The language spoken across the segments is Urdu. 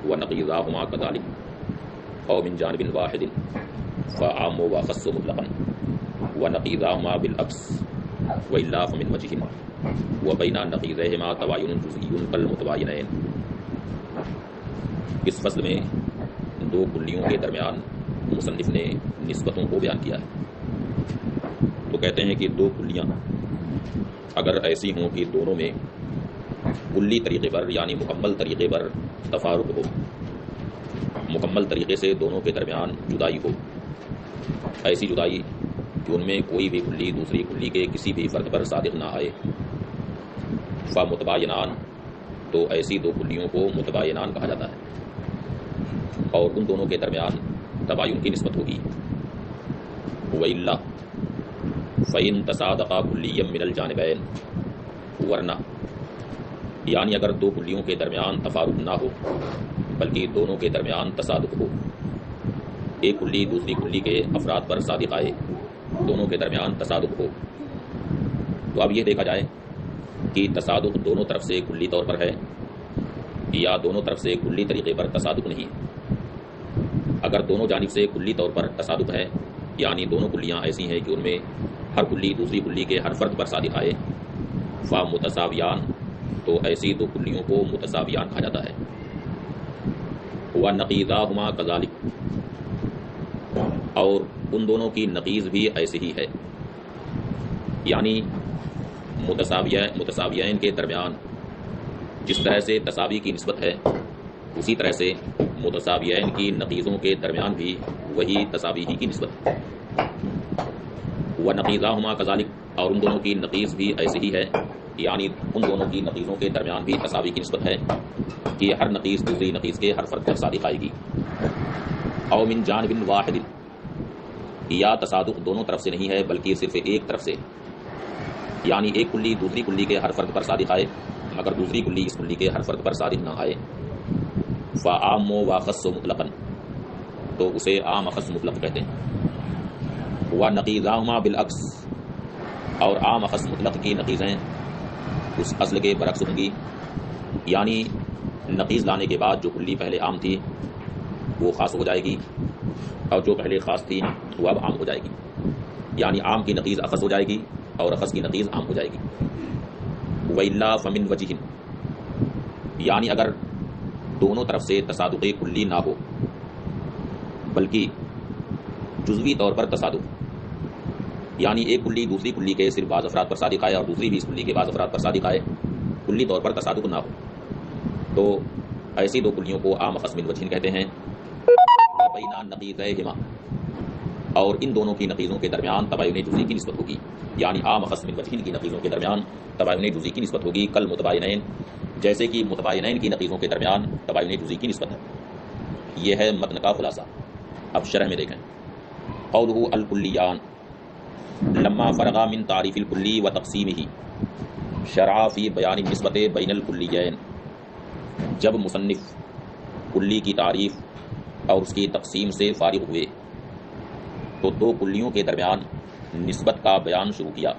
ونقیضاہما کذالک او من جانب واحد فعام واخص مطلقا ونقیضاہما بالعکس والا فمن وجہ وبین نقیضہما تباین جزئی کالمتباینین۔ اس فصل میں دو کلیوں کے درمیان مصنف نے نسبتوں کو بیان کیا ہے۔ تو کہتے ہیں کہ دو کلیاں اگر ایسی ہوں کہ دونوں میں کلی طریقے پر یعنی مکمل طریقے پر تفارق ہو، مکمل طریقے سے دونوں کے درمیان جدائی ہو، ایسی جدائی کہ ان میں کوئی بھی کلی دوسری کلی کے کسی بھی فرد پر صادق نہ آئے، فمتباینان، تو ایسی دو کلیوں کو متباینان کہا جاتا ہے، اور ان دونوں کے درمیان تباین کی نسبت ہوگی۔ وَإِلَّا فَإِن تَصَادَقَا كُلِّيًّا مِنَ الْجَانِبَيْنِ، ورنہ یعنی اگر دو کلیوں کے درمیان تفارق نہ ہو بلکہ دونوں کے درمیان تصادق ہو، ایک کلی دوسری کلی کے افراد پر صادق آئے، دونوں کے درمیان تصادق ہو، تو اب یہ دیکھا جائے کہ تصادق دونوں طرف سے کلی طور پر ہے یا دونوں طرف سے کلی طریقے پر تصادق نہیں ہے۔ اگر دونوں جانب سے کلی طور پر تصادق ہے یعنی دونوں کلیاں ایسی ہیں کہ ان میں ہر کلی دوسری کلی کے ہر فرد پر صادق آئے، فمتساویان، تو ایسی دو کلیوں کو متساویان کہا جاتا ہے۔ وَنَقِیضَاهُمَا كَذَلِكَ، اور ان دونوں کی نقیض بھی ایسے ہی ہے، یعنی متساویین کے درمیان جس طرح سے تساوی کی نسبت ہے اسی طرح سے متساویین کی نقیضوں کے درمیان بھی وہی تساوی ہی کی نسبت ہے۔ وَنَقِیضَاهُمَا كَذَلِكَ، اور ان دونوں کی نقیض بھی ایسے ہی ہے، یعنی ان دونوں کی نقیضوں کے درمیان بھی تساوی کی نسبت ہے کہ ہر نقیض دوسری نقیض کے ہر فرد پر صادق آئے گی۔ او من جانب واحد، یا تصادق دونوں طرف سے نہیں ہے بلکہ صرف ایک طرف سے، یعنی ایک کلی دوسری کلی کے ہر فرد پر صادق آئے مگر دوسری کلی اس کلی کے ہر فرد پر صادق نہ آئے، فعام واخص مطلقا، تو اسے عام اخص مطلق کہتے ہیں۔ وَنَقِیضَاهُمَا بِالْعَکْس، اور عام اخص مطلق کی نقیضیں اس اصل کے برعکس ہوں گی، یعنی نقیض لانے کے بعد جو کلی پہلے عام تھی وہ خاص ہو جائے گی، اور جو پہلے خاص تھی وہ اب عام ہو جائے گی، یعنی عام کی نقیض اخص ہو جائے گی اور اخص کی نقیض عام ہو جائے گی۔ وَإِلَّا فَمِن وَجْهٍ، یعنی اگر دونوں طرف سے تصادق کلی نہ ہو بلکہ جزوی طور پر تصادق، یعنی ایک کلی دوسری کلی کے صرف بعض افراد پر صادق آئے اور دوسری بھی اس کلی کے بعض افراد پر صادق آئے، کلی طور پر تصادق نہ ہو، تو ایسی دو کلیوں کو عام اخص من وجہن کہتے ہیں۔ وَبَيْنَ نَقِیضَیہما، اور ان دونوں کی نقیضوں کے درمیان تباین جزئی کی نسبت ہوگی، یعنی عام اخص من وجہن کی نقیضوں کے درمیان تباین جزئی کی نسبت ہوگی، کل متباینین، جیسے کہ متباینین کی نقیضوں کے درمیان تباین جزئی کی نسبت ہے۔ یہ ہے متن کا خلاصہ۔ اب شرح میں دیکھیں، قولہ الکلیان لما فرغ من تعریف الکلی و تقسیمہ شرع فی بیان النسبت بین الکلیین، جب مصنف کلی کی تعریف اور اس کی تقسیم سے فارغ ہوئے تو دو کلیوں کے درمیان نسبت کا بیان شروع کیا۔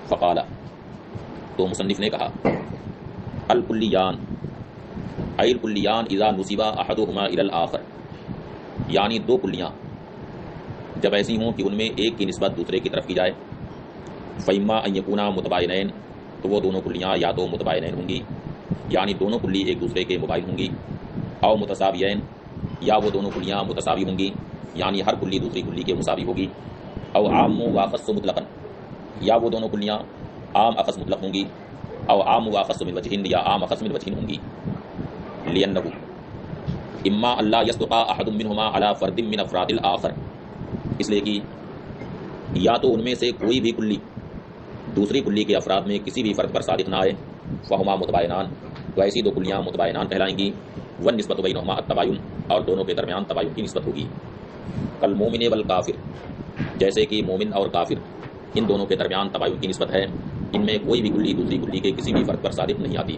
فقال، تو مصنف نے کہا، الکلیان ای الکلیان اذا نسب احدہما الی الآخر، یعنی دو کلیاں جب ایسی ہوں کہ ان میں ایک کی نسبت دوسرے کی طرف کی جائے، فإما ان یکونا متباینین، تو وہ دونوں کلیاں یا تو متباینین ہوں گی یعنی دونوں کلی ایک دوسرے کے مباین ہوں گی، او متساویین، یا وہ دونوں کلیاں متساوی ہوں گی یعنی ہر کلی دوسری کلی کے مساوی ہوگی، او عام واخص مطلقا، یا وہ دونوں کلیاں عام اخص مطلق ہوں گی، او عام واخص من وجہن، یا عام اخص من وجہن ہوں گی۔ لأنہ اما اللہ یصدق احد منہما علی فرد من افراد الآخر، اس لیے کہ یا تو ان میں سے کوئی بھی کلی دوسری کلی کے افراد میں کسی بھی فرد پر صادق نہ آئے، فہما متباینان، تو ایسی دو کلیاں متباینان کہلائیں گی، والنسبۃ بینہما التباین، اور دونوں کے درمیان تباین کی نسبت ہوگی، کالمومن والکافر، جیسے کہ مومن اور کافر، ان دونوں کے درمیان تباین کی نسبت ہے، ان میں کوئی بھی کلی دوسری کلی کے کسی بھی فرد پر صادق نہیں آتی۔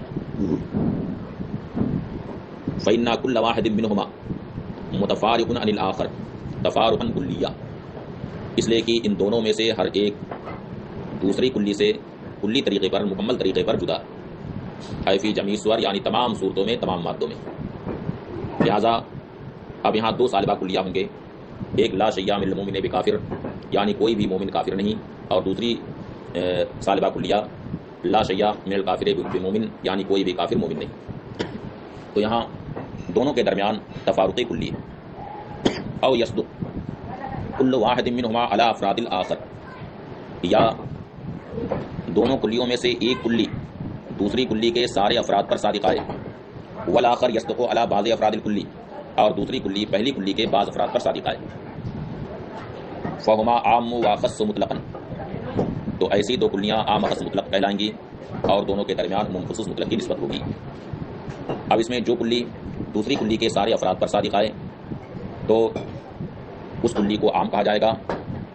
فإن كل واحد منہما متفارق عن الآخر تفارقا کلیہ، اس لیے کہ ان دونوں میں سے ہر ایک دوسری کلی سے کلی طریقے پر، مکمل طریقے پر جدا ہے، فی جمیع صور، یعنی تمام صورتوں میں، تمام مادوں میں۔ لہٰذا اب یہاں دو صالبہ کلیہ ہوں گے، ایک لا شیء من المؤمن بکافر یعنی کوئی بھی مومن کافر نہیں، اور دوسری صالبہ کلیہ لا شیء من الکافر بمؤمن یعنی کوئی بھی کافر مومن نہیں۔ تو یہاں دونوں کے درمیان تفارق کلی ہے۔ او یصدق کل واحد منہما علی افراد الآخر، یا دونوں کلیوں میں سے ایک کلی دوسری کلی کے سارے افراد پر صادق آئے، والآخر یصدق علی بعض افراد الکلی، اور دوسری کلی پہلی کلی کے بعض افراد پر صادق آئے، فہما عام و خص مطلقا، تو ایسی دو کلیاں عام و خص مطلق کہلائیں گی، اور دونوں کے درمیان عموم خصوص مطلق کی نسبت ہوگی۔ اب اس میں جو کلی دوسری کلی کے سارے افراد پر صادق آئے تو اس کلی کو عام کہا جائے گا،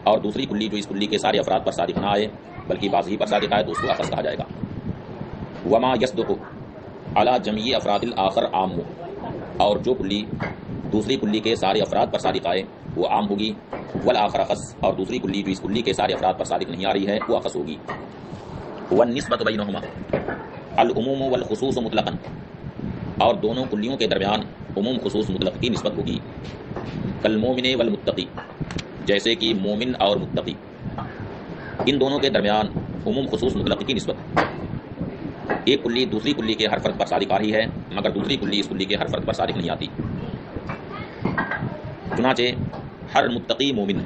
اور دوسری کلی جو اس کلی کے سارے افراد پر صادق نہ آئے بلکہ بعض ہی پر صادق آئے تو اس کو اخص کہا جائے گا۔ وما یصدق علی جمیع افراد الآخر عام، اور جو کلی دوسری کلی کے سارے افراد پر صادق آئے وہ عام ہوگی، والآخر اخص، اور دوسری کلی جو اس کلی کے سارے افراد پر صادق نہیں آ رہی ہے وہ اخص ہوگی۔ والنسبۃ بینہما العموم والخصوص مطلقا، اور دونوں کلیوں کے درمیان عموم خصوص مطلق کی نسبت ہوگی، کالمومن والمتقی، جیسے کہ مومن اور متقی، ان دونوں کے درمیان عموم خصوص مطلق کی نسبت، ایک کلی دوسری کلی کے ہر فرد پر صادق آ رہی ہے مگر دوسری کلی اس کلی کے ہر فرد پر صادق نہیں آتی۔ چنانچہ ہر متقی مومن،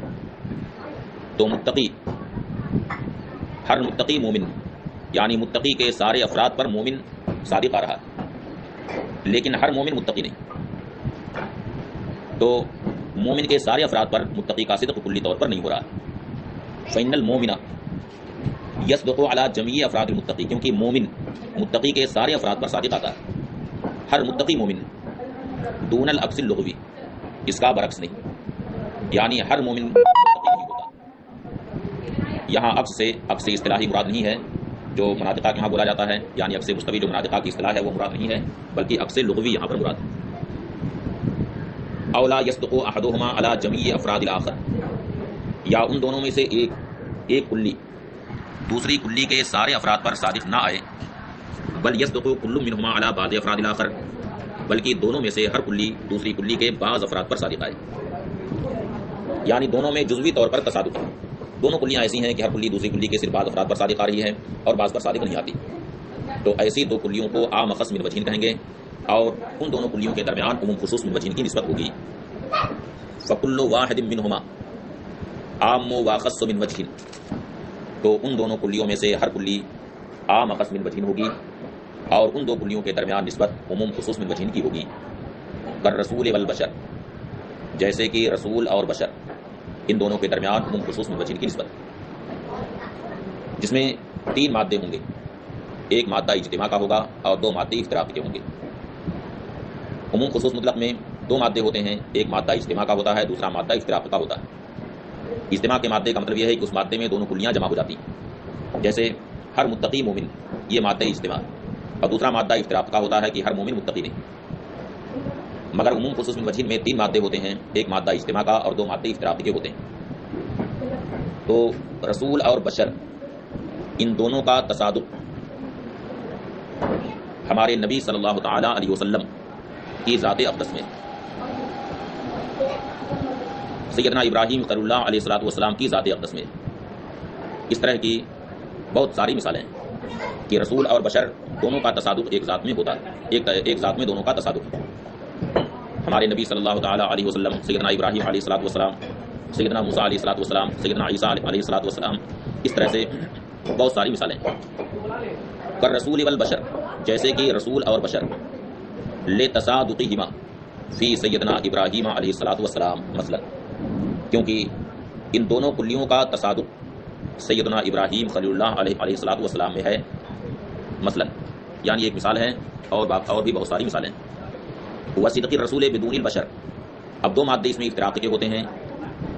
تو متقی ہر متقی مومن یعنی متقی کے سارے افراد پر مومن صادق آ رہا ہے، لیکن ہر مومن متقی نہیں، تو مومن کے سارے افراد پر متقی کا صدق کلی طور پر نہیں ہو رہا۔ فإن المؤمن یصدق علی جمیع افراد المتقی، کیونکہ مومن متقی کے سارے افراد پر صادق آتا ہے، ہر متقی مومن، دون العکس اللغوی، اس کا برعکس نہیں، یعنی ہر مومن متقی نہیں ہوتا۔ یہاں عکس اصطلاحی مراد نہیں ہے جو مناطقہ کے یہاں بولا جاتا ہے، یعنی عکس مستوی جو مناطقہ کی اصطلاح ہے وہ مراد نہیں ہے، بلکہ عکس لغوی یہاں پر مراد ہے۔ اولا یصدق احدہما علی جمیع افراد الاخر، یا ان دونوں میں سے ایک کلی دوسری کلی کے سارے افراد پر صادق نہ آئے، بل یصدق کل منہما علی بعض افراد الاخر، بلکہ دونوں میں سے ہر کلی دوسری کلی کے بعض افراد پر صادق آئے، یعنی دونوں میں جزوی طور پر تصادق ہے، دونوں کلیاں ایسی ہیں کہ ہر کلی دوسری کلی کے صرف بعض افراد پر صادق آ رہی ہے اور بعض پر صادق نہیں آتی، تو ایسی دو کلیوں کو عام خص من وجہین کہیں گے، اور ان دونوں کلیوں کے درمیان عموم خصوص من وجہین کی نسبت ہوگی۔ فکل واحد منہما عام و خص من وجہین، تو ان دونوں کلیوں میں سے ہر کلی عام خص من وجہین ہوگی، اور ان دو کلیوں کے درمیان نسبت عموم خصوص من وجہین کی ہوگی۔ کالرسول والبشر، جیسے کہ رسول اور بشر، ان دونوں کے درمیان عموم خصوص من وجہین کی نسبت، جس میں تین مادے ہوں گے، ایک مادہ اجتماع کا ہوگا اور دو مادے افتراق کے ہوں گے۔ عموم خصوص مطلق میں دو مادے ہوتے ہیں، ایک مادہ اجتماع کا ہوتا ہے، دوسرا مادہ افتراق کا ہوتا ہے۔ اجتماع کے مادے کا مطلب یہ ہے کہ اس مادے میں دونوں کلیاں جمع ہو جاتی ہیں، جیسے ہر متقی مومن، یہ مادہ اجتماع، اور دوسرا مادہ افتراق کا ہوتا ہے کہ ہر مومن متقی نہیں۔ مگر عموم خصوص من وجہین میں تین مادے ہوتے ہیں، ایک مادہ اجتماع کا اور دو مادے افتراق کے ہوتے ہیں۔ تو رسول اور بشر، ان دونوں کا تصادق ہمارے نبی صلی اللہ تعالی علیہ وسلم کی ذات اقدس میں، سیدنا ابراہیم خلیل اللہ علیہ السلام کی ذات اقدس میں، اس طرح کی بہت ساری مثالیں ہیں کہ رسول اور بشر دونوں کا تصادق ایک ذات میں ہوتا ہے، ایک ذات میں دونوں کا تصادق ہے۔ ہمارے نبی صلی اللہ تعالی علیہ وسلم، سیدنا ابراہیم علیہ السلام، سیدنا موسیٰ علیہ السلام، سیدنا عیسیٰ علیہ السلام، اس طرح سے بہت ساری مثالیں ہیں۔ کالرسول والبشر، جیسے کہ رسول اور بشر، لتصادقہما فی سیدنا ابراہیم علیہ السلام مثلا، کیونکہ ان دونوں کلیوں کا تصادق سیدنا ابراہیم خلیل اللہ علیہ السلام میں ہے مثلا، یعنی ایک مثال ہے، اور بھی بہت ساری مثالیں۔ وصدق الرسول بدون البشر، اب دو مادے اس میں افتراق کے ہوتے ہیں،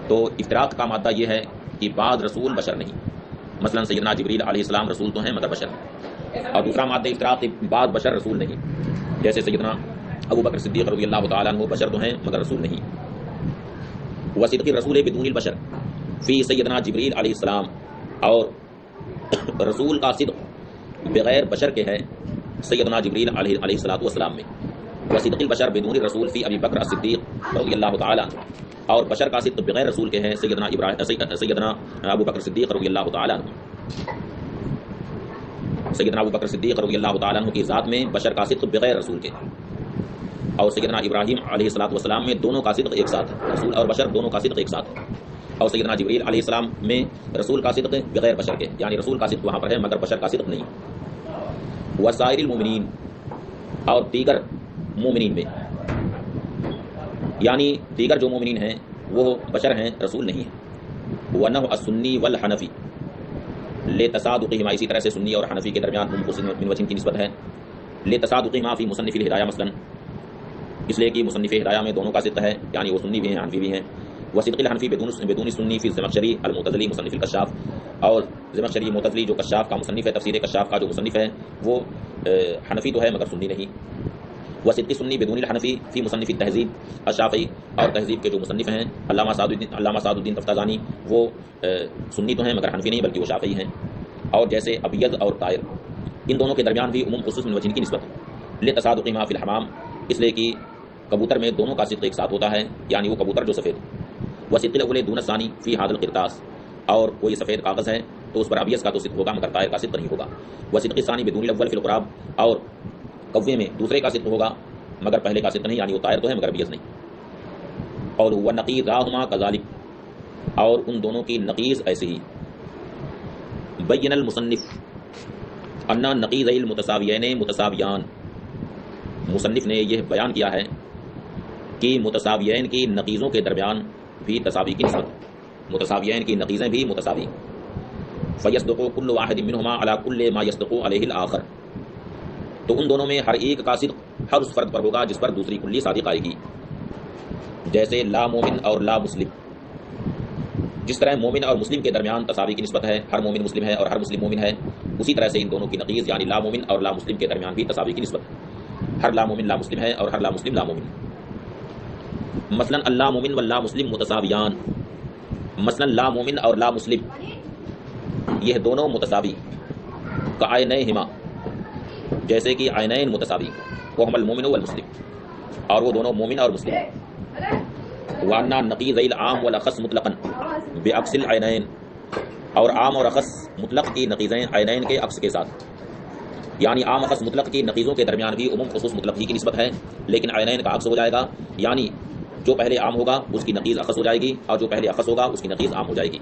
تو افتراق کا مادہ یہ ہے کہ بعض رسول بشر نہیں، مثلا سیدنا جبریل علیہ السلام رسول تو ہیں مگر بشر، اور دوسرا مادہ افتراق بعض بشر رسول نہیں، جیسے سیدنا ابو بکر صدیق رضی اللہ تعالیٰ عنہ بشر تو ہیں مگر رسول نہیں۔ وصدق الرسول بدون البشر فی سیدنا جبریل علیہ السلام، اور رسول کا صدق بغیر بشر کے ہے سیدنا جبریل علیہ السلام میں، وصدق البشر بدون الرسول فی ابی بکر الصدیق رضی اللہ تعالی عنہ، اور بشر کا صدق بغیر رسول کے ہیں سیدنا ابو بکر صدیق رضی اللہ تعالی عنہ. سیدنا ابو بکر صدیق رضی اللہ تعالی عنہ کی ذات میں بشر کا صدق بغیر رسول کے، اور سیدنا ابراہیم علیہ السلام میں دونوں کا صدق ایک ساتھ ہے، رسول اور بشر دونوں کا صدق ایک ساتھ ہے. اور سیدنا جبریل علیہ السلام میں رسول کا صدق بغیر بشر کے، یعنی رسول کا صدق وہاں پر ہے مگر بشر کا صدق نہیں. وسائر المومنین، اور دیگر مومنین میں، یعنی دیگر جو مومنین ہیں وہ بشر ہیں، رسول نہیں ہیں. وَنَحْوَ السُّنِّی وَالْحَنَفِی لِتَصَادُقِہِمَا، اسی طرح سے سنی اور حنفی کے درمیان منقسم من وجہ کی نسبت ہے. لِتَصَادُقِہِمَا فی مصنف الہدایہ مثلاً، اس لیے کہ مصنف ہدایہ میں دونوں کا صدق ہے، یعنی وہ سنی بھی ہیں حنفی بھی ہیں. وصدق الحنفی بدون سنی فی الزمخشری المعتزلی مصنف الکشاف، اور زمخشری معتزلی جو کشاف کا مصنف ہے، تفسیر کشاف کا جو مصنف ہے وہ حنفی تو ہے مگر سنی نہیں. وصدق سنی بدون الحنفی فی مصنف التہذیب الشافعی، اور تہذیب کے جو مصنف ہیں علامہ سعد الدین تفتازانی، وہ سنی تو ہیں مگر حنفی نہیں بلکہ وہ شافعی ہیں. اور جیسے ابید اور طائر، ان دونوں کے درمیان بھی عموم خصوص من وجہ کی نسبت ہے. لتصادقہما فی الحمام، اس لیے کہ کبوتر میں دونوں کا صدق ایک ساتھ ہوتا ہے، یعنی وہ کبوتر جو سفید. وصدق الاول دون الثانی فی ھذا القرطاس، اور کوئی سفید کاغذ ہے تو اس پر ابیض کا تو صدق ہوگا مگر طائر کا صدق نہیں ہوگا. وصدق الثانی بدون الاول فی القراب، اور کوے میں دوسرے کا صدق ہوگا مگر پہلے کا صدق نہیں، یعنی وہ طائر تو ہے مگر ابیض نہیں. اور ونقیضاہما کذالک، اور ان دونوں کی نقیض ایسے ہی. بین المصنف ان نقیضی المتساویین متساویان، مصنف نے یہ بیان کیا ہے کہ متساویین کی نقیضوں کے درمیان بھی تساوی کی نسبت، متساویین کی نقیضیں بھی متساوی. فیصدق کل واحد منہما علی کل ما یصدق علیہ الآخر، تو ان دونوں میں ہر ایک کا صدق ہر اس فرد پر ہوگا جس پر دوسری کلی صادق آئے گی. جیسے لا مومن اور لا مسلم، جس طرح مومن اور مسلم کے درمیان تساوی کی نسبت ہے، ہر مومن مسلم ہے اور ہر مسلم مومن ہے، اسی طرح سے ان دونوں کی نقیض یعنی لا مومن اور لا مسلم کے درمیان بھی تساوی کی نسبت ہے، ہر لا مومن لا مسلم ہے اور ہر لا مسلم لا مومن. مثلا اللہ مومن واللا مسلم متساویان، مثلا لا مومن اور لا مسلم یہ دونوں متساوی. کعینیہما، جیسے کہ عینین متساوی، وہم المومن والمسلم، اور وہ دونوں مومن اور مسلم. وانا نقیض العام والاخص مطلقا بعکس العینین، اور عام اور اخص مطلق کی نقیضیں عینین کے عکس کے ساتھ، یعنی عام اخص مطلق کی نقیضوں کے درمیان بھی عموم خصوص مطلق ہی کی نسبت ہے، لیکن عینین کا عکس ہو جائے گا، یعنی جو پہلے عام ہوگا اس کی نقیض اخص ہو جائے گی، اور جو پہلے اخص ہوگا اس کی نقیض عام ہو جائے گی.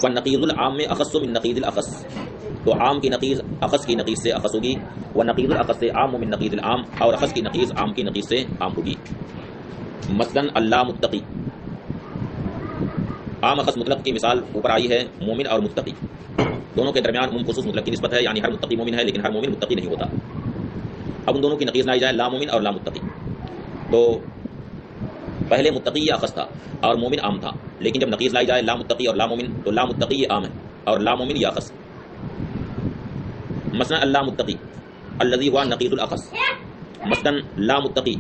فالنقیض العام میں اخص من نقیض الاخص، تو عام کی نقیض اخص کی نقیض سے اخص ہوگی، ونقیض الاخص سے عام من نقیض العام، اور اخص کی نقیض عام کی نقیض سے عام ہوگی. مثلا اللہ متقی، عام اخص مطلق کی مثال اوپر آئی ہے، مومن اور متقی دونوں کے درمیان عموم خصوص مطلق کی نسبت ہے، یعنی ہر متقی مومن ہے لیکن ہر مومن متقی نہیں ہوتا. اب ان دونوں کی نقیض لائی جائے لا مومن اور لا متقی، تو پہلے متقی یہ اخص تھا اور مومن عام تھا، لیکن جب نقیض لائی جائے لا متقی اور لا مومن تو لا متقی یہ عام ہے اور لا مومن یہ اخص. مثلا اللہ متقی الذی ہوا نقیض الاخص، مثلا لا متقی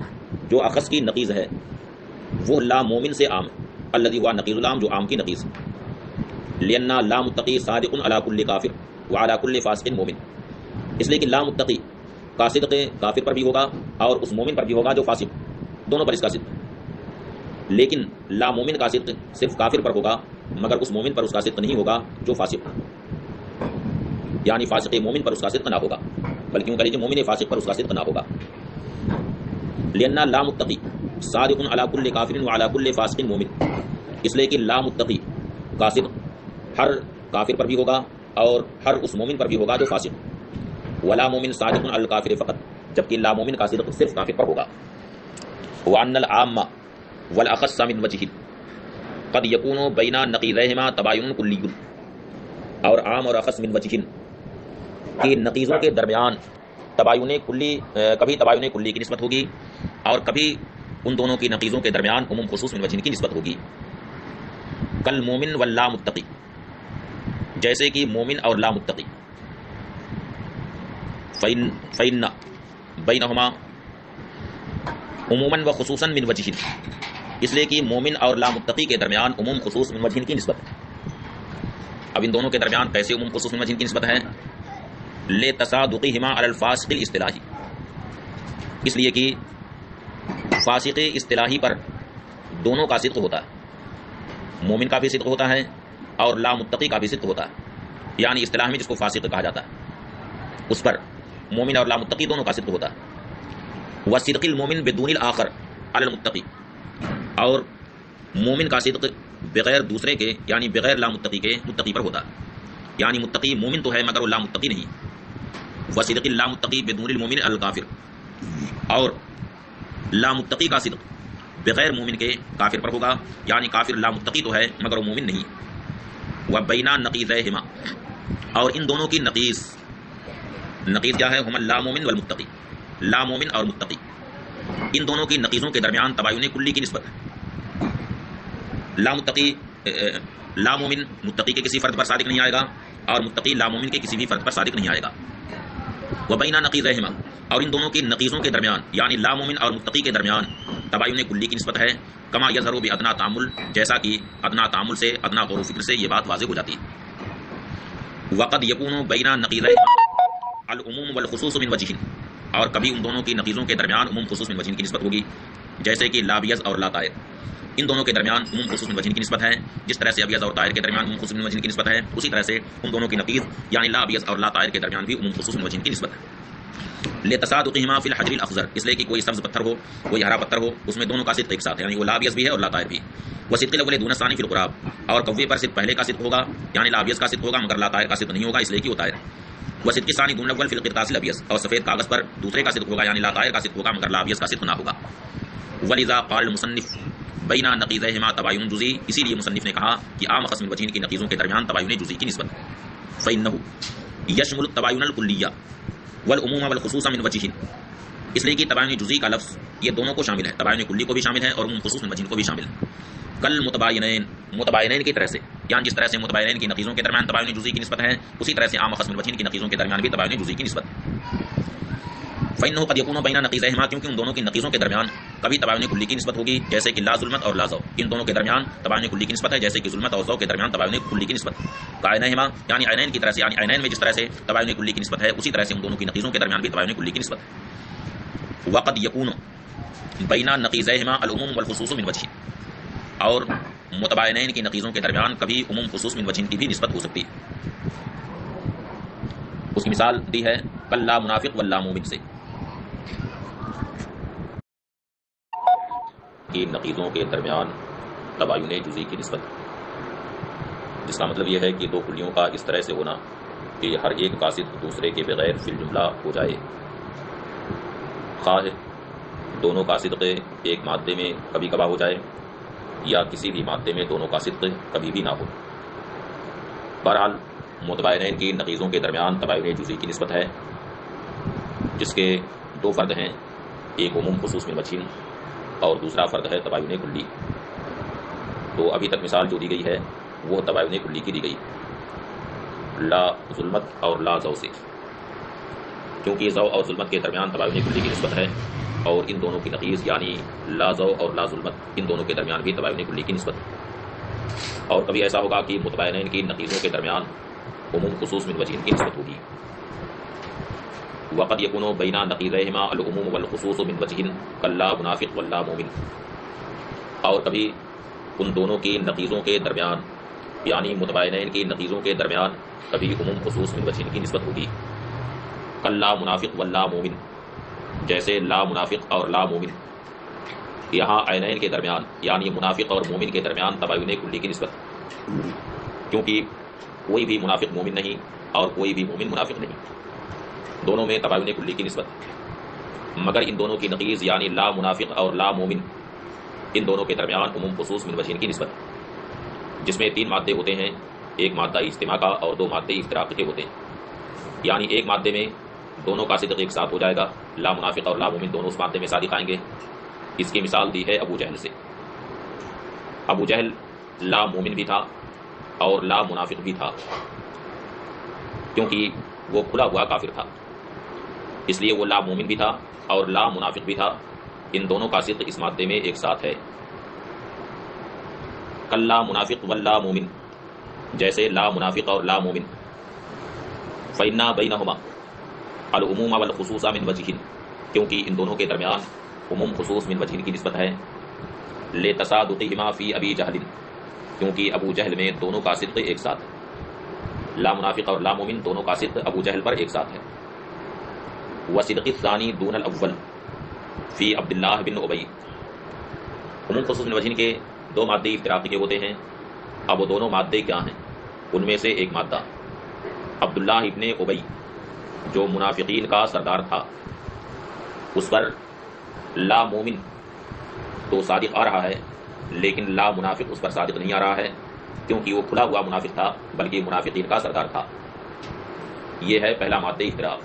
جو اخص کی نقیض ہے وہ لا مومن سے عام ہے، الذی ہوا نقیض العام جو عام کی نقیض. لأن لا متقی صادق علی کل کافر وعلی کل فاسق مومن، اس لیے کہ لا متقی کا صدق کافر پر بھی ہوگا اور اس مومن پر بھی ہوگا جو فاسق، دونوں پر اس کا صدق. لیکن لا مومن کا صدق صرف کافر پر ہوگا مگر اس مومن پر اس کا صدق نہیں ہوگا جو فاسق، یعنی فاسق مومن پر اس کا صدق نہ ہوگا، بلکہ یوں کہہ لیجیے مومن فاسق پر اس کا صدق نہ ہوگا. لأن لا متقی صادق علی کل کافر وعلی کل فاسق مومن، اس لیے کہ لا متقی کا صدق ہر کافر پر بھی ہوگا اور ہر اس مومن پر بھی ہوگا جو فاسق. ولا مومن صادق علی الکافر فقط، جبکہ لا مومن کا صدق صرف کافر پر ہوگا. وان العام والاخص من وجہ قد یکون بین نقیضیہما تباین کلی، اور عام اور اخص من وجہ کی نقیضوں کے درمیان تباین کلی، کبھی تباین کلی کی نسبت ہوگی اور کبھی ان دونوں کی نقیضوں کے درمیان عموم خصوص من وجہ کی نسبت ہوگی. کل مومن واللا متقی، جیسے کہ مومن اور لا متقی. فإن بینہما عموماً و خصوصاً من وجہ، اس لیے کہ مومن اور لا متقی کے درمیان عموم خصوص من وجہ کی نسبت ہے. اب ان دونوں کے درمیان کیسے عموم خصوص من وجہ کی نسبت ہے؟ لتصادقہما علی الفاسق الاصطلاحی، اس لیے کہ فاسق اصطلاحی پر دونوں کا صدق ہوتا ہے، مومن کا بھی صدق ہوتا ہے اور لا متقی کا بھی صدق ہوتا ہے، یعنی اصطلاح میں جس کو فاسق کہا جاتا ہے اس پر مومن اور لا متقی دونوں کا صدق ہوتا ہے۔ وصدق المومن بدون الآخر علی المتقی، اور مومن کا صدق بغیر دوسرے کے یعنی بغیر لا متقی کے متقی پر ہوتا ہے، یعنی متقی مومن تو ہے مگر وہ لا متقی نہیں۔ وصدق لا متقی بدون المومن الکافر، اور لا متقی کا صدق بغیر مومن کے کافر پر ہوگا، یعنی کافر لا متقی تو ہے مگر وہ مومن نہیں۔ وبین نقیضیہما، اور ان دونوں کی نقیض کیا ہے؟ ہم لا مومن والمتقی، لا مومن اور متقی، ان دونوں کی نقیضوں کے درمیان تباین کلی کی نسبت ہے۔ لا مومن متقی کے کسی فرد پر صادق نہیں آئے گا اور متقی لا مومن کے کسی بھی فرد پر صادق نہیں آئے گا۔ وبین نقیضیہما، اور ان دونوں کی نقیضوں کے درمیان یعنی لا مومن اور متقی کے درمیان تباین کلی کی نسبت ہے، کما یظہر بادنا تعامل، جیسا کہ ادنا تعامل سے، ادنا غور و فکر سے یہ بات واضح ہو جاتی ہے۔ وقد یکون بین نقیضیہما العموم والخصوص من وجہ، اور کبھی ان دونوں کی نقیضوں کے درمیان عموم خصوص من وجہ کی نسبت ہوگی، جیسے کہ لا بیض اور لا طائر، ان دونوں کے درمیان عموم خصوص من وجہ کی نسبت ہے، جس طرح سے ابیض اور طائر کے درمیان عموم خصوص من وجہ کی نسبت ہے، اسی طرح سے ان دونوں کی نقیض یعنی لا بیض اور لا طائر کے درمیان بھی عموم خصوص من وجہ کی نسبت ہے۔ لتصادقہما فی الحجر الاخضر، اس لیے کہ کوئی سبز پتھر ہو کوئی ہرا پتھر ہو اس میں دونوں کا صدق ایک ساتھ ہے، یعنی وہ لا بیض بھی ہے اور لا طائر بھی۔ وصدق الاول دون الثانی فی القراب، اور کوے پر صرف پہلے کا صدق ہوگا، یعنی لا بیض کا صدق ہوگا مگر لا طائر کا صدق نہیں ہوگا، اس لیے کہ وہ طائر۔ وصدق ثانی دون الاول فی القرطاس الابیض، اور سفید کاغذ پر دوسرے کا صدق ہوگا، یعنی لا طائر کا صدق ہوگا مگر لا بیض کا صدق نہ ہوگا۔ ولذا قال المصنف بین نقیضیہما تباین جزئی، اسی لیے مصنف نے کہا کہ عام قسم وجہین کی نقیضوں کے درمیان تباین جزئی کی نسبت فإنہ یشمل التباین الکلیہ والعموم والخصوص من وجہ، اس لیے کہ تباین جزئی کا لفظ یہ دونوں کو شامل ہے، تباین کلی کو بھی شامل ہے اور عموم خصوص من وجہ کو بھی شامل ہے۔ کل متباینین کی طرح سے، یعنی جس طرح سے متباینین کی نقیضوں کے درمیان تباین جزئی کی نسبت ہے اسی طرح سے عام قسم وجہین کی نقیضوں کے درمیان بھی تباین جزئی کی نسبت ہے۔ فإنہ قد یکون بین نقیضیہما، کیونکہ ان دونوں کی نقیضوں کے درمیان کبھی تباین کلی کی نسبت ہوگی، جیسے کہ لا ظلمت اور لا ضوء، ان دونوں کے درمیان تباین کلی کی نسبت ہے جیسے کہ ظلمت اور ضوء کے درمیان تباین کلی کی نسبت ہے۔ کائنہما، یعنی عینین کی طرح سے، یعنی عینین میں جس طرح سے تباین کلی کی نسبت ہے اسی طرح سے ان دونوں کی نقیضوں کے درمیان بھی تباین کلی کی نسبت ہے۔ وقد یکون بین نقیضیہما العموم والخصوص من وجہ، اور متباینین کی نقیضوں کے درمیان کبھی عموم خصوص من وجہ کی بھی نسبت ہو سکتی ہے۔ اس کی مثال دی ہے کل لا منافق واللا مومن سے، کی نقیضوں کے درمیان تباین جزئی کی نسبت، جس کا مطلب یہ ہے کہ دو کلیوں کا اس طرح سے ہونا کہ ہر ایک قاصد دوسرے کے بغیر فی الجملہ ہو جائے، خواہ دونوں کا صدق ایک مادے میں کبھی کبھار ہو جائے یا کسی بھی مادے میں دونوں کا صدق کبھی بھی نہ ہو۔ بہرحال متباینین کی نقیضوں کے درمیان تباین جزئی کی نسبت ہے، جس کے دو فرد ہیں، ایک عموم خصوص من وجہ اور دوسرا فرد ہے تباین کلی۔ تو ابھی تک مثال جو دی گئی ہے وہ تباین کلی کی دی گئی، لا ظلمت اور لا ضوء سے، کیونکہ ضوء اور ظلمت کے درمیان تباین کلی کی نسبت ہے، اور ان دونوں کی نقیض یعنی لا ضوء اور لا ظلمت ان دونوں کے درمیان بھی تباین کلی کی نسبت ہے۔ اور کبھی ایسا ہوگا کہ متباینین کی نقیضوں کے درمیان عموم خصوص من وجہ کی نسبت ہوگی۔ وقد یکون بین نقیضیہما العموم والخصوص من وجہ کلا منافق واللا مومن، اور کبھی ان دونوں کی نقیضوں کے درمیان یعنی متباینین کی نقیضوں کے درمیان کبھی عموم خصوص من وجہ کی نسبت ہوگی، کلا منافق واللا مومن، جیسے لا منافق اور لا مومن۔ یہاں عینین کے درمیان یعنی منافق اور مومن کے درمیان تباین کلی کی نسبت، کیونکہ کوئی بھی منافق مومن نہیں اور کوئی بھی مومن منافق نہیں، دونوں میں تباین کلی کی نسبت، مگر ان دونوں کی نقیض یعنی لا منافق اور لا مومن ان دونوں کے درمیان عموم خصوص من وجہ کی نسبت، جس میں تین مادے ہوتے ہیں، ایک مادہ اجتماع کا اور دو مادے افتراق کے ہوتے ہیں، یعنی ایک مادے میں دونوں کا صدق ایک ساتھ ہو جائے گا، لا منافق اور لا مومن دونوں اس مادے میں صادق آئیں گے۔ اس کی مثال دی ہے ابو جہل سے۔ ابو جہل لا مومن بھی تھا اور لا منافق بھی تھا، کیونکہ وہ کھلا ہوا کافر تھا، اس لیے وہ لا مومن بھی تھا اور لا منافق بھی تھا، ان دونوں کا صدق اس مادے میں ایک ساتھ ہے۔ کلا منافق واللا مومن، جیسے لا منافق اور لا مومن، فإن بینہما العموم والخصوص من وجہ، کیونکہ ان دونوں کے درمیان عموم خصوص من وجہ کی نسبت ہے، لتصادقہما فی ابی جہل، کیونکہ ابو جہل میں دونوں کا صدق ایک ساتھ ہے، لا منافق اور لا مومن دونوں کا صدق ابو جہل پر ایک ساتھ ہے۔ وصدق الثانی دون الاول فی عبداللہ بن ابی، عموم خصوص من وجہ کے دو مادے افتراقی کے ہوتے ہیں، اب وہ دونوں مادے کیا ہیں؟ ان میں سے ایک مادہ عبداللہ ابن ابی جو منافقین کا سردار تھا، اس پر لا مومن تو صادق آ رہا ہے لیکن لا منافق اس پر صادق نہیں آ رہا ہے، کیونکہ وہ کھلا ہوا منافق تھا بلکہ منافقین کا سردار تھا۔ یہ ہے پہلا مادہ افتراق۔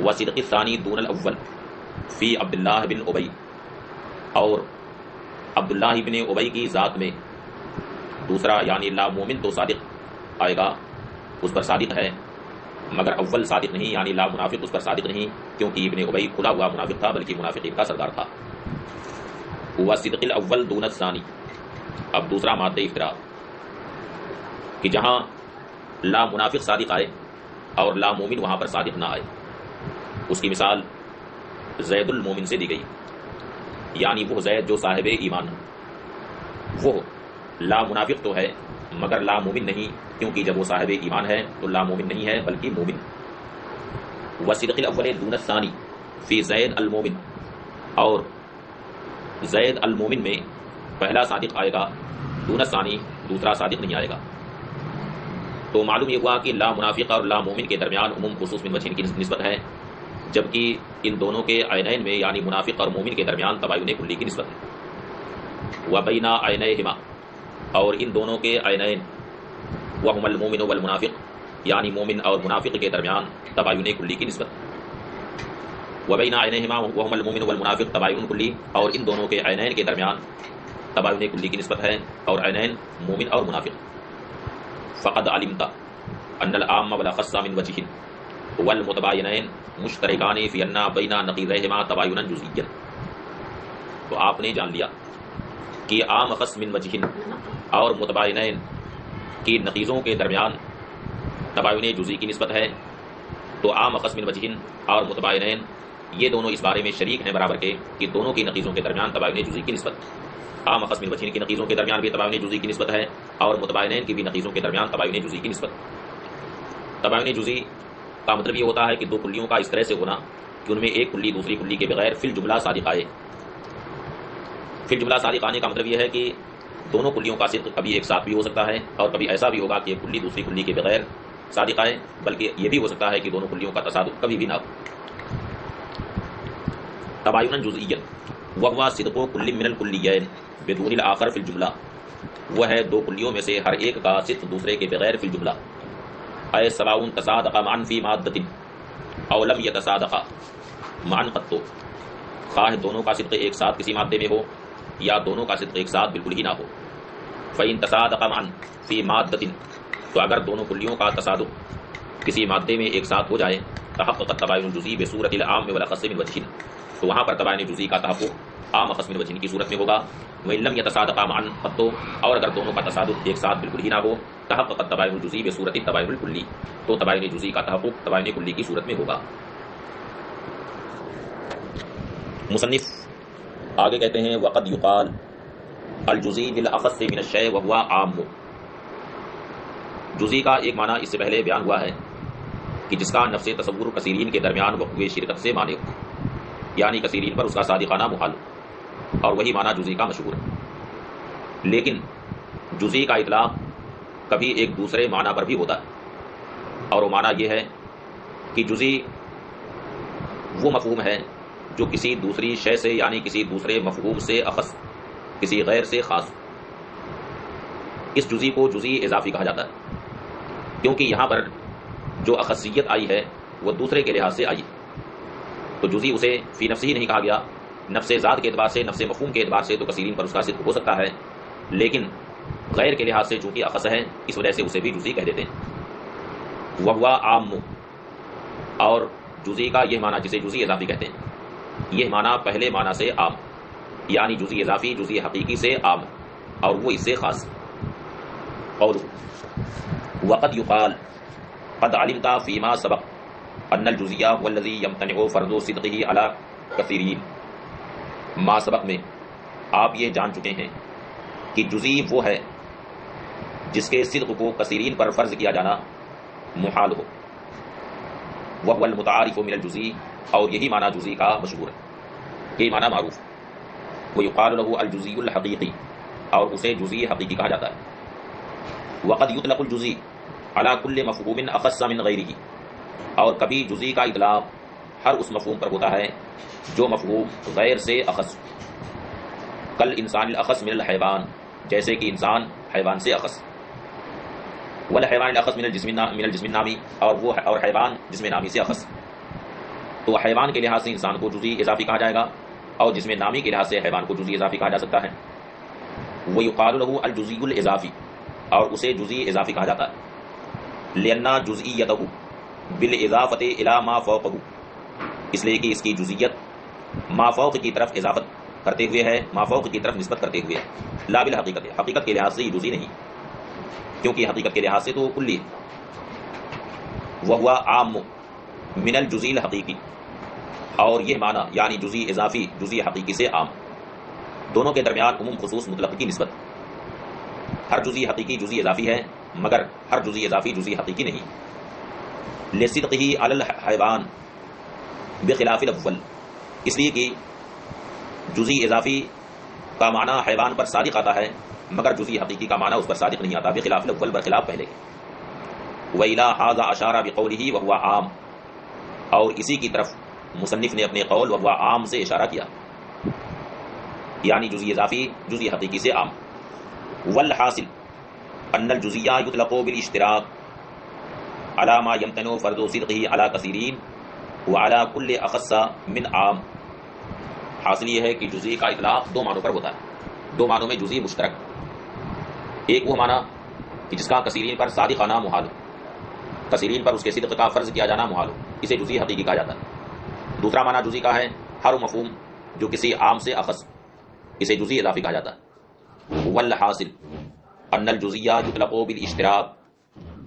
وصدق الثانی دون الاول فی عبداللہ بن ابی، اور عبداللہ ابن ابی کی ذات میں دوسرا یعنی لا مومن تو صادق آئے گا، اس پر صادق ہے، مگر اول صادق نہیں یعنی لا منافق اس پر صادق نہیں، کیونکہ ابن ابی کھلا ہوا منافق تھا بلکہ منافقین کا سردار تھا۔ وصدق الاول دون الثانی، اب دوسرا مادہ افتراق کہ جہاں لا منافق صادق آئے اور لا مومن وہاں پر صادق نہ آئے، اس کی مثال زید المومن سے دی گئی، یعنی وہ زید جو صاحب ایمان ہے، وہ لا منافق تو ہے مگر لا مومن نہیں، کیونکہ جب وہ صاحب ایمان ہے تو لا مومن نہیں ہے بلکہ مومن۔ وصدق الاول دون الثانی فی زید المومن، اور زید المومن میں پہلا صادق آئے گا، دون الثانی دوسرا صادق نہیں آئے گا۔ تو معلوم یہ ہوا کہ لا منافق اور لا مومن کے درمیان عموم خصوص من وجہ کی نسبت ہے، جبکہ ان دونوں کے عینین میں یعنی منافق اور مومن کے درمیان تباین کلی کی نسبت ہے۔ وبین عینیہما، اور ان دونوں کے عینین وہم المومن والمنافق، یعنی مومن اور منافق کے درمیان تباین کلی کی نسبت ہے۔ وبین عینیہما وہم المومن والمنافق تباین کلی، اور ان دونوں کے عینین کے درمیان تباین کلی کی نسبت ہے، اور عینین مومن اور منافق۔ فقد علمت ان العام والاخص من وجہ والمتباینین مشترکان فی ان بین نقیضیہما تباینًا جزئیا، تو آپ نے جان لیا کہ عام خص من وجہ اور متباینین کی نقیضوں کے درمیان تباین جزئی کی نسبت ہے، تو عام خص من وجہ اور متباینین یہ دونوں اس بارے میں شریک ہیں برابر کے کہ دونوں کی نقیضوں کے درمیان تباین جزئی کی نسبت ہے۔ عام خص من وجہ کی نقیضوں کے درمیان بھی تباین جزئی کی نسبت ہے، اور متباینین کی بھی نقیضوں کے درمیان تباین جزئی کی نسبت۔ تباین جزئی کا مطلب یہ ہوتا ہے کہ دو کلیوں کا اس طرح سے ہونا کہ ان میں ایک کلی دوسری کلی کے بغیر فی الجملہ صادق آئے۔ فی الجملہ صادق آنے کا مطلب یہ ہے کہ دونوں کلیوں کا صدق کبھی ایک ساتھ بھی ہو سکتا ہے، اور کبھی ایسا بھی ہوگا کہ ایک کلی دوسری کلی کے بغیر صادق آئے، بلکہ یہ بھی ہو سکتا ہے کہ دونوں کلیوں کا تصادق کبھی بھی نہ ہو۔ تباینًا جزئیا وہو صدق کل من الکلیین بدون الآخر فی الجملہ، وہ ہے دو کلیوں میں سے ہر ایک کا صدق دوسرے کے بغیر فی الجملہ۔ اے سواء تصادقا معا فی مادۃ او لم یتصادقا معا قط، خواہ دونوں کا صدق ایک ساتھ کسی مادے میں ہو یا دونوں کا صدق ایک ساتھ بالکل ہی نہ ہو۔ فإن تصادقا معا فی مادۃ، تو اگر دونوں کلیوں کا تصادق کسی مادے میں ایک ساتھ ہو جائے، تحقق التباین الجزئی بصورت العام والاخص من وجہ، تو وہاں پر تباین جزئی کا تحقق عام اخص من وجہ کی صورت میں ہوگا۔ وإن لم يتصادقا معا قط، اور اگر دونوں کا تصادق ایک ساتھ بالکل ہی نہ ہو، تحقق التباین الجزئی بصورت التباین الکلی، تو تباین جزئی کا تحقق تباین کلی کی صورت میں ہوگا۔ مصنف آگے کہتے ہیں وقد یقال الجزئی بالاخص من الشیء وهو عام، جزئی کا ایک معنی اس سے پہلے بیان ہوا ہے کہ جس کا نفس تصور کثیرین کے درمیان وقوع شرکت سے مانے ہو، یعنی کثیرین پر اس کا صادقانہ محال، اور وہی معنی جزئی کا مشہور ہے۔ لیکن جزئی کا اطلاق کبھی ایک دوسرے معنی پر بھی ہوتا ہے، اور وہ معنی یہ ہے کہ جزئی وہ مفہوم ہے جو کسی دوسری شے سے یعنی کسی دوسرے مفہوم سے اخص، کسی غیر سے خاص۔ اس جزئی کو جزئی اضافی کہا جاتا ہے، کیونکہ یہاں پر جو اخصیت آئی ہے وہ دوسرے کے لحاظ سے آئی، تو جزئی اسے فی نفس ہی نہیں کہا گیا، نفس ذات کے اعتبار سے، نفس مفہوم کے اعتبار سے تو کثیرین پر اس کا صدق ہو سکتا ہے، لیکن غیر کے لحاظ سے چونکہ اخص ہے اس وجہ سے اسے بھی جزئی کہہ دیتے ہیں۔ وہو عام، اور جزئی کا یہ معنی جسے جزئی اضافی کہتے ہیں، یہ معنی پہلے معنی سے عام، یعنی جزئی اضافی جزئی حقیقی سے عام، اور وہ اس سے خاص۔ اور وقد یقال قد علمت فیما سبق ان الجزیہ والذی یمتنع فرض صدقہ علی کثیرین، ما سبق میں آپ یہ جان چکے ہیں کہ جزی وہ ہے جس کے صدق کو کثیرین پر فرض کیا جانا محال ہو، وهو المتعارف من الجزی، اور یہی معنی جزی کا مشہور ہے، یہی معنی معروف ہے، ویقال له الجزی الحقیقی، اور اسے جزی حقیقی کہا جاتا ہے، وقد یطلق الجزی علی کل مفہوم اخص من غیرہ، اور کبھی جزی کا اطلاق ہر اس مفہوم پر ہوتا ہے جو مفہوم غیر سے اخص، کل انسان الاخص من الحیوان، جیسے کہ انسان حیوان سے اخص، والحیوان الاخص من الجسم النامی، اور حیوان جسم نامی سے اخص، تو حیوان کے لحاظ سے انسان کو جزئی اضافی کہا جائے گا، اور جسم نامی کے لحاظ سے حیوان کو جزئی اضافی کہا جا سکتا ہے، ویقال له الجزئی الاضافی، اور اسے جزئی اضافی کہا جاتا ہے، لأن جزئیتہ بالاضافۃ الی ما فوقہ، اس لیے کہ اس کی جزئیت ما فوق کی طرف اضافت کرتے ہوئے ہے، ما فوق کی طرف نسبت کرتے ہوئے، لا بالحقیقت، حقیقت کے لحاظ سے یہ جزئی نہیں، کیونکہ حقیقت کے لحاظ سے تو کلی ہے، وہو عام من الجزئی الحقیقی، اور یہ معنی یعنی جزئی اضافی جزئی حقیقی سے عام، دونوں کے درمیان عموم خصوص مطلق کی نسبت، ہر جزئی حقیقی جزئی اضافی ہے مگر ہر جزئی اضافی جزئی حقیقی نہیں، لصدقہ علی الحیوان بخلاف الاول، اس لیے کہ جزئی اضافی کا معنی حیوان پر صادق آتا ہے مگر جزئی حقیقی کا معنی اس پر صادق نہیں آتا، بخلاف الاول، برخلاف پہلے کے، وَإِلَىٰ هَٰذَا أَشَارَ بِقَوْلِهِ وَهُوَ عام، اور اسی کی طرف مصنف نے اپنے قول وَهُوَ عام سے اشارہ کیا، یعنی جزئی اضافی جزئی حقیقی سے عام، والحاصل ان الجزیہ یطلق بالاشتراک علی ما یمتنع فرض صدقہ علی کثیرین وعلی کل اخص من عام، حاصل یہ ہے کہ جزئی کا اطلاق دو معنوں پر ہوتا ہے، دو معنوں میں جزئی مشترک، ایک وہ معنی کہ جس کا کثیرین پر صادق آنا محال ہو، کثیرین پر اس کے صدق کا فرض کیا جانا محال ہو، اسے جزئی حقیقی کہا جاتا ہے، دوسرا معنی جزئی کا ہے ہر مفہوم جو کسی عام سے اخص، اسے جزئی اضافی کہا جاتا ہے، والحاصل ان الجزیہ یطلق بالاشتراک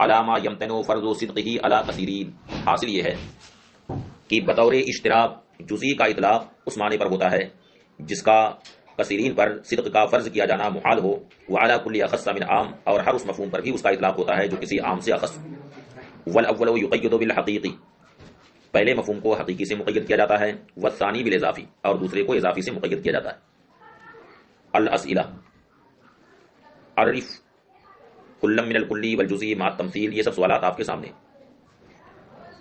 علی ما یمتنع فرض صدقہ علی کثیرین، حاصل یہ ہے کہ بطور اشتراک جزئی کا اطلاق اس معنی پر ہوتا ہے جس کا کثیرین پر صدق کا فرض کیا جانا محال ہو، وعلی کل اخص من عام، اور ہر اس مفہوم پر بھی اس کا اطلاق ہوتا ہے جو کسی عام سے اخص، والاول یقید بالحقیقی، پہلے مفہوم کو حقیقی سے مقید کیا جاتا ہے، والثانی بالاضافی، اور دوسرے کو اضافی سے مقید کیا جاتا ہے، الاسئلہ، عرف کل من الکلی والجزئی مع التمثیل، یہ سب سوالات آپ کے سامنے،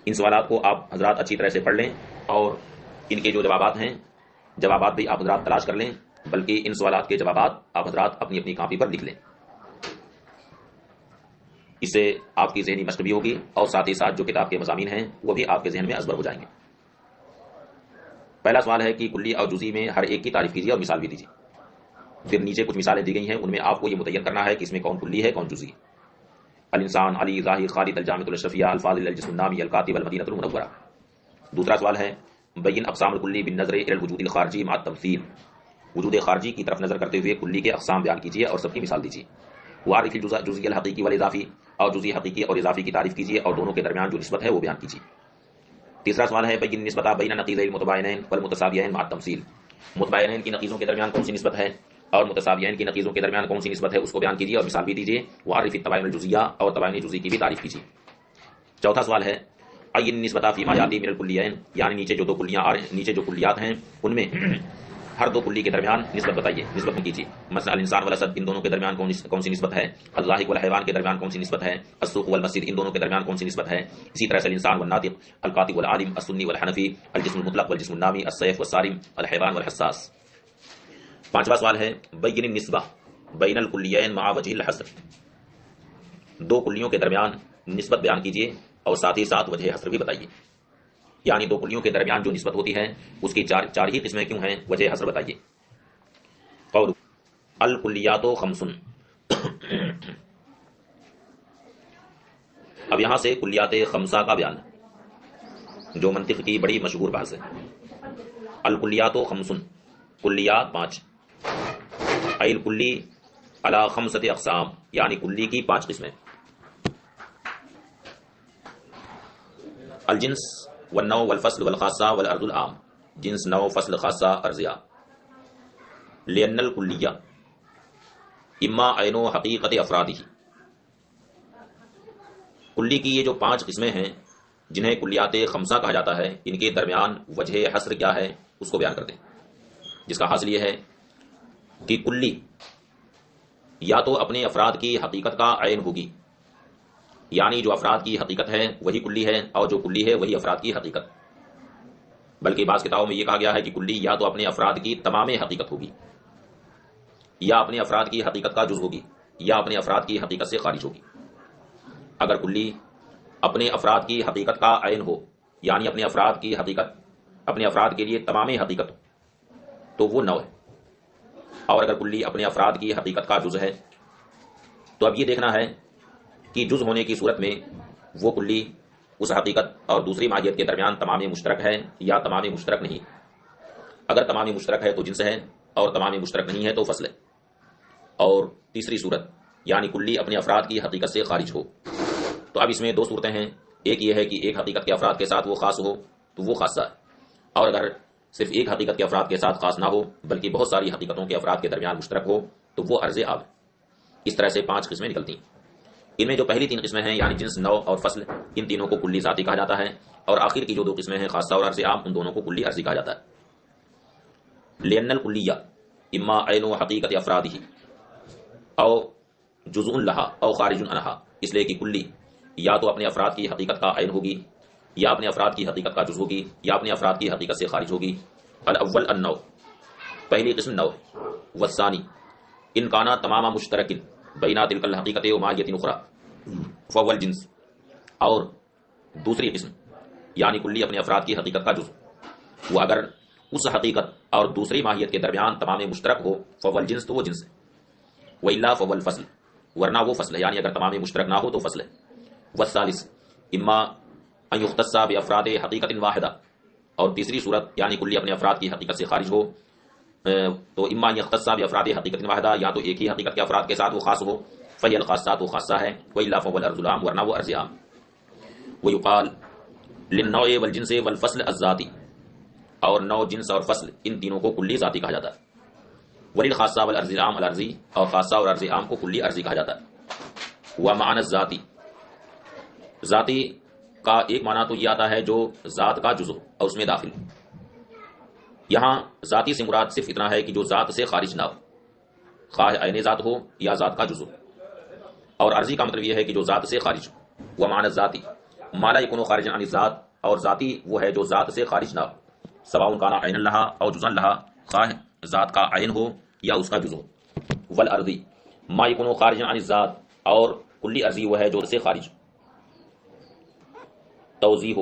ان سوالات کو آپ حضرات اچھی طرح سے پڑھ لیں، اور ان کے جو جوابات ہیں جوابات بھی آپ حضرات تلاش کر لیں، بلکہ ان سوالات کے جوابات آپ حضرات اپنی اپنی کاپی پر لکھ لیں، اس سے آپ کی ذہنی مشق بھی ہوگی، اور ساتھ ہی ساتھ جو کتاب کے مضامین ہیں وہ بھی آپ کے ذہن میں ازبر ہو جائیں گے۔ پہلا سوال ہے کہ کلی اور جزئی میں ہر ایک کی تعریف کیجیے اور مثال بھی دیجیے، پھر نیچے کچھ مثالیں دی گئی ہیں، ان میں آپ کو یہ متعین کرنا ہے کہ اس میں کون کلی ہے کون جزئی، الانسان، علی، ظاہر، خالد، الجامع الاشرفیہ، الفاظ الجسم النامی، الکاتب، المدینہ المنورہ۔ دوسرا سوال ہے بین اقسام الکلی بالنظر الی الوجود الخارجی مع التمثیل، وجود خارجی کی طرف نظر کرتے ہوئے کلی کے اقسام بیان کیجیے اور سب کی مثال دیجیے، وعرف الجزئی الحقیقی والاضافی، اور جزئی حقیقی اور اضافی کی تعریف کیجیے اور دونوں کے درمیان جو نسبت ہے وہ بیان کیجیے۔ تیسرا سوال ہے بین نسبت بین نقیضین المتباینین والمتساویین مع التمثیل، متباینین کی نقیضوں کے درمیان کون سی نسبت ہے اور متساویین کی نقیضوں کے درمیان کون سی نسبت ہے اس کو بیان کیجیے اور مثال بھی دیجیے، وعرف التباین الجزیہ، اور تباین جزئی کی بھی تعریف کیجیے۔ چوتھا سوال ہے عین نسبت فیما یاتی من الکلیین، یعنی نیچے جو دو کلیاں آ رہے ہیں، نیچے جو کلیات ہیں ان میں ہر دو کلی کے درمیان نسبت بتائیے، نسبت میں کیجیے، مثلا الانسان والاسد، ان دونوں کے درمیان کون سی نسبت ہے، الراحق والحیوان کے درمیان کون سی نسبت ہے، السوق والمسجد، ان دونوں کے درمیان کون سی نسبت ہے، اسی طرح سے الانسان والناطق، الکاتب والعالم، السنی والحنفی، الجسم المطلق والجسم النامی، السیف والصارم، الحیوان والحساس۔ پانچواں سوال ہے بین النسبہ بین الکلیین مع وجہ الحصر، دو کلیوں کے درمیان نسبت بیان کیجیے اور ساتھ ہی ساتھ وجہ حصر بھی بتائیے، یعنی دو کلیوں کے درمیان جو نسبت ہوتی ہے اس کی چار ہی قسمیں کیوں ہیں، وجہ حصر بتائیے۔ قول الکلیات خمس، اب یہاں سے کلیات خمسہ کا بیان ہے جو منطق کی بڑی مشہور بحث ہے۔ الکلیات خمس، کلیات پانچ، الکلی علی خمسۃ اقسام، یعنی کلی کی 5 قسمیں، الجنس والنوع والفصل والخاصہ والارض العام، جنس، نوع، فصل، خاصہ، عرض عام۔ لأن الکلیہ اما عین و حقیقت افرادہ، کلی کی یہ جو 5 قسمیں ہیں جنہیں کلیات خمسہ کہا جاتا ہے، ان کے درمیان وجہ حصر کیا ہے اس کو بیان کرتے ہیں، جس کا حاصل یہ ہے کہ کلی یا تو اپنے افراد کی حقیقت کا عین ہوگی، یعنی جو افراد کی حقیقت ہے وہی کلی ہے، اور جو کلی ہے وہی افراد کی حقیقت۔ بلکہ بعض کتابوں میں یہ کہا گیا ہے کہ کلی یا تو اپنے افراد کی تمام حقیقت ہوگی، یا اپنے افراد کی حقیقت کا جز ہوگی، یا اپنے افراد کی حقیقت سے خارج ہوگی۔ اگر کلی اپنے افراد کی حقیقت کا عین ہو، یعنی اپنے افراد کی حقیقت اپنے افراد کے لیے تمام حقیقت ہو، تو وہ نوع ہے، اور اگر کلی اپنے افراد کی حقیقت کا جز ہے تو اب یہ دیکھنا ہے کہ جز ہونے کی صورت میں وہ کلی اس حقیقت اور دوسری ماہیت کے درمیان تمام مشترک ہے یا تمام مشترک نہیں۔ اگر تمام مشترک ہے تو جنس ہے، اور تمام مشترک نہیں ہے تو فصل ہے۔ اور تیسری صورت یعنی کلی اپنے افراد کی حقیقت سے خارج ہو، تو اب اس میں 2 صورتیں ہیں، ایک یہ ہے کہ ایک حقیقت کے افراد کے ساتھ وہ خاص ہو تو وہ خاصہ ہے، اور اگر صرف ایک حقیقت کے افراد کے ساتھ خاص نہ ہو بلکہ بہت ساری حقیقتوں کے افراد کے درمیان مشترک ہو تو وہ عرض عام ہے۔ اس طرح سے 5 قسمیں نکلتی ہیں۔ ان میں جو پہلی 3 قسمیں ہیں یعنی جنس، نوع اور فصل، ان تینوں کو کلی ذاتی کہا جاتا ہے، اور آخر کی جو 2 قسمیں ہیں خاصہ اور عرض عام، ان دونوں کو کلی عرضی کہا جاتا ہے۔ لأن الکلیہ اما عین و حقیقت افرادہ او جزء لہا او خارج عنہا، اس لیے کہ کلی یا تو اپنے افراد کی حقیقت کا عین ہوگی، یا اپنے افراد کی حقیقت کا جز ہوگی، یا اپنے افراد کی حقیقت سے خارج ہوگی۔ الاول النوع، پہلی قسم نوع، والثانی ان کانا تمام مشترک بین تلک الحقیقت و ماہیت اخری فهو الجنس، اور دوسری قسم یعنی کلی اپنے افراد کی حقیقت کا جز، وہ اگر اس حقیقت اور دوسری ماہیت کے درمیان تمام مشترک ہو فهو الجنس، تو وہ جنس ہے، وإلا فهو الفصل، ورنہ وہ فصل ہے، یعنی اگر تمام مشترک نہ ہو تو فصل ہے۔ والثالث اما ان یختص بافراد حقیقت واحدہ، اور تیسری صورت یعنی کلی اپنے افراد کی حقیقت سے خارج ہو تو اما ان یختص بافراد حقیقت واحدہ، یا تو ایک ہی حقیقت کے افراد کے ساتھ وہ خاص ہو، فہی الخاصات، وہ خاصہ ہے، وإلا فهو العرض العام، ورنہ وہ عرض عام۔ ویقال للنوع والجنس والفصل الذاتی، اور نوع، جنس اور فصل ان تینوں کو کلی ذاتی کہا جاتا ہے۔ وللخاصہ والعرض العام العرضی، اور خاصہ اور عرض عام کو کلی عرضی کہا جاتا ہے۔ ومعنی الذاتی، ذاتی کا ایک معنی تو یہ آتا ہے جو ذات کا جزو اور اس میں داخل، یہاں ذاتی سے مراد صرف اتنا ہے کہ جو ذات سے خارج نہ ہو، خواہ عین ذات ہو یا ذات کا جزو، اور عرضی کا مطلب یہ ہے کہ جو ذات سے خارج ہو۔ ومعنی الذاتی ما لا یکون خارجا عن الذات، اور ذاتی وہ ہے جو ذات سے خارج نہ ہو، سواء کان عین لہا او جزءا لہا، خواہ ذات کا عین ہو یا اس کا جز ہو۔ والارضی ما یکون خارجا عن الذات، اور کلی عرضی وہ ہے جو سے خارج۔ توضیح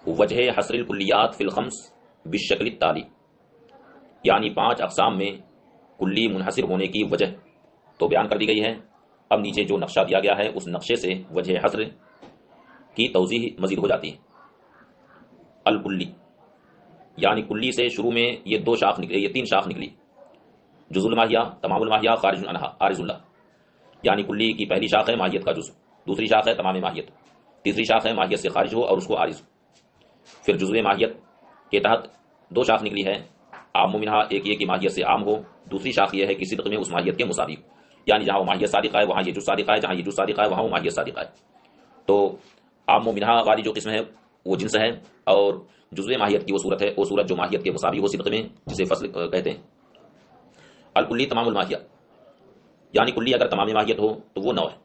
وجہ حصر الکلیات فی الخمس بالشکل التالی، یعنی 5 اقسام میں کلی منحصر ہونے کی وجہ تو بیان کر دی گئی ہے، اب نیچے جو نقشہ دیا گیا ہے اس نقشے سے وجہ حصر کی توضیح مزید ہو جاتی ہے۔ الکلی یعنی کلی سے شروع میں یہ 2 شاخ نکلے، یہ 3 شاخ نکلی، جزء الماہیہ، تمام الماہیہ، خارج عنہا، عارض اللہ، یعنی کلی کی پہلی شاخ ہے ماہیت کا جزء، دوسری شاخ ہے تمام ماہیت، تیسری شاخ ہے ماہیت سے خارج ہو اور اس کو عارض ہو۔ پھر جزء ماہیت کے تحت 2 شاخ نکلی ہے، عام منہا، ایک یہ کہ ماہیت سے عام ہو، دوسری شاخ یہ ہے کہ صدق میں اس ماہیت کے مساوی ہو، یعنی جہاں وہ ماہیت صادقہ ہے وہاں یہ جز صادقہ ہے، جہاں یہ جز صادقہ ہے وہاں وہ ماہیت صادقہ ہے۔ تو عام منہا والی جو قسم ہے وہ جنس ہے، اور جزء ماہیت کی وہ صورت ہے، وہ صورت جو ماہیت کے مساوی ہو صدق میں، جسے فصل کہتے ہیں۔ الکلی تمام الماہیہ، یعنی کلی اگر تمام ماہیت ہو تو وہ نوع ہے۔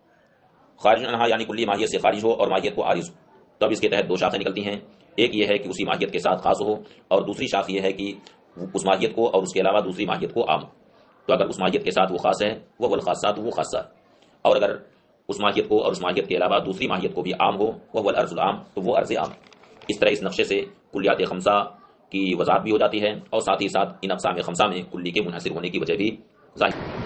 خارج عنہا یعنی کلی ماہیت سے خارج ہو اور ماہیت کو عارض ہو، تو اب اس کے تحت 2 شاخیں نکلتی ہیں، ایک یہ ہے کہ اسی ماہیت کے ساتھ خاص ہو، اور دوسری شاخ یہ ہے کہ اس ماہیت کو اور اس کے علاوہ دوسری ماہیت کو عام ہو۔ تو اگر اس ماہیت کے ساتھ وہ خاص ہے وہ الخاصات، وہ خاصہ ہے، اور اگر اس ماہیت کو اور اس ماہیت کے علاوہ دوسری ماہیت کو بھی عام ہو وہ العرض العام، تو وہ عرض عام۔ اس طرح اس نقشے سے کلیات خمسہ کی وضاحت بھی ہو جاتی ہے، اور ساتھ ہی ساتھ ان اقسام خمسہ میں کلی کے منحصر ہونے کی وجہ بھی ظاہر۔